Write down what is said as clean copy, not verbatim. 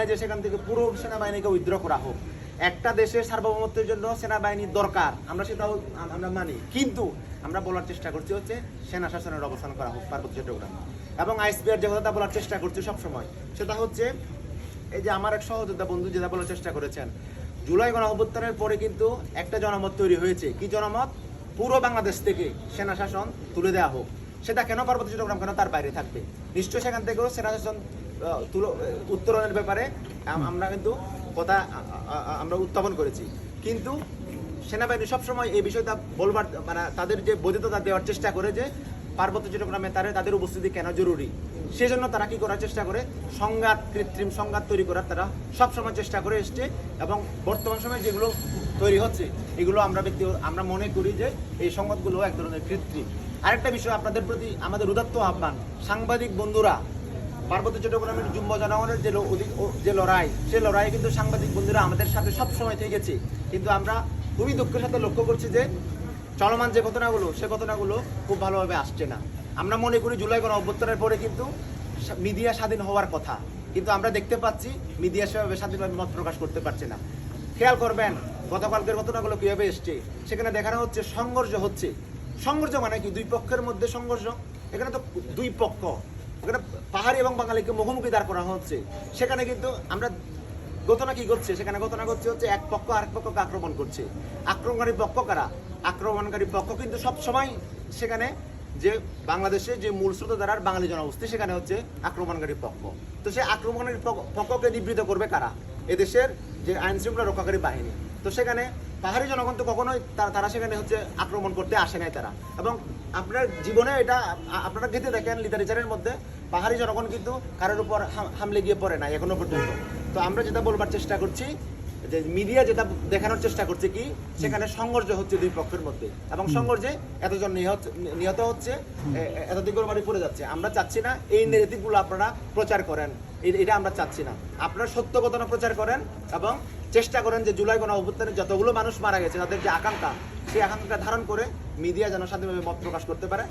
যে সেখান থেকে পুরো সেনাবাহিনীকে উইথড্র করা হোক। একটা দেশের সার্বভৌমত্বের জন্য সেনাবাহিনী দরকার, আমরা সেটাও আমরা মানি, কিন্তু আমরা বলার চেষ্টা করছি হচ্ছে সেনা শাসনের অবসান করা হোক পার্বত্য চট্টগ্রাম। এবং আইএসপিআর যে কথা বলার চেষ্টা করছে সবসময়, সেটা হচ্ছে এই যে আমার এক সহযোদ্ধা বন্ধু যেটা বলার চেষ্টা করেছেন, জুলাই গণঅভ্যুত্থানের পরে কিন্তু একটা জনমত তৈরি হয়েছে। কি জনমত? পুরো বাংলাদেশ থেকে সেনা শাসন তুলে দেওয়া হোক। সেটা কেন পার্বত্য চট্টগ্রাম কেন তার বাইরে থাকবে? নিশ্চয়ই সেখান থেকেও সেনা শাসন উত্তরণের ব্যাপারে আমরা কিন্তু কথা আমরা উত্থাপন করেছি, কিন্তু সেনাবাহিনী সবসময় এই বিষয়টা বলবার মানে তাদের যে বৈধতা দেওয়ার চেষ্টা করে যে পার্বত্য চট্টগ্রামে তাদের উপস্থিতি কেন জরুরি। সেজন্য তারা কি করার চেষ্টা করে? সংঘাত, কৃত্রিম সংঘাত তৈরি করার তারা সবসময় চেষ্টা করে এসছে। এবং বর্তমান সময়ে যেগুলো তৈরি হচ্ছে এগুলো আমরা মনে করি যে এই সংঘাতগুলো এক ধরনের কৃত্রিম। আরেকটা বিষয় আপনাদের প্রতি আমাদের উদাত্ত আহ্বান, সাংবাদিক বন্ধুরা, পার্বত্য চট্টগ্রামের যুব জনগণের যে লড়াই, সে লড়াইয়ে কিন্তু সাংবাদিক বন্ধুরা আমাদের সাথে সবসময় থেকেছে, কিন্তু আমরা খুবই দুঃখের সাথে লক্ষ্য করছি যে চলমান যে ঘটনাগুলো সে ঘটনাগুলো খুব ভালোভাবে আসছে না। আমরা মনে করি জুলাই গণঅভ্যুত্থানের পরে কিন্তু মিডিয়া স্বাধীন হওয়ার কথা, কিন্তু আমরা দেখতে পাচ্ছি মিডিয়া সেভাবে স্বাধীনভাবে মত প্রকাশ করতে পারছে না। খেয়াল করবেন গতকালকের ঘটনাগুলো কীভাবে এসছে, সেখানে দেখানো হচ্ছে সংঘর্ষ হচ্ছে। সংঘর্ষ মানে কি? দুই পক্ষের মধ্যে সংঘর্ষ। এখানে তো দুই পক্ষ, এখানে পাহাড়ি এবং বাঙালিকে মুখোমুখি দাঁড় করা হচ্ছে। সেখানে কিন্তু আমরা ঘটনা কি ঘটছে? সেখানে ঘটনা ঘটছে হচ্ছে এক পক্ষ আরেক পক্ষকে আক্রমণ করছে। আক্রমণকারী পক্ষ কারা? আক্রমণকারী পক্ষ কিন্তু সবসময় সেখানে যে বাংলাদেশের যে মূল স্রোতধারার বাঙালি জনগোষ্ঠী, সেখানে হচ্ছে আক্রমণকারী পক্ষ। তো সে আক্রমণকারী পক্ষকে নিবৃত করবে কারা? এদেশের যে আইন শৃঙ্খলা রক্ষাকারী বাহিনী। তো সেখানে পাহাড়ি জনগণ তো কখনোই তারা সেখানে হচ্ছে আক্রমণ করতে আসে নাই তারা। এবং আপনার জীবনে এটা আপনারা ঘেঁটে দেখেন লিটারেচারের মধ্যে, পাহাড়ি জনগণ কিন্তু কারোর উপর হামলে গিয়ে পড়ে নাই এখনো পর্যন্ত। তো আমরা যেটা বলবার চেষ্টা করছি যে মিডিয়া যেটা দেখানোর চেষ্টা করছে কি, সেখানে সংঘর্ষ হচ্ছে দুই পক্ষের মধ্যে, এবং সংঘর্ষে এতজন নিহত হচ্ছে, এতদিন করে বাড়ি পড়ে যাচ্ছে। আমরা চাচ্ছি না এই নেগেটিভগুলো আপনারা প্রচার করেন, এটা আমরা চাচ্ছি না। আপনারা সত্য ঘটনা প্রচার করেন এবং চেষ্টা করেন যে জুলাই গণঅভ্যুত্থানে যতগুলো মানুষ মারা গেছে তাদের যে আকাঙ্ক্ষা, সেই আকাঙ্ক্ষা ধারণ করে মিডিয়া যেন স্বাধীনভাবে মত প্রকাশ করতে পারে।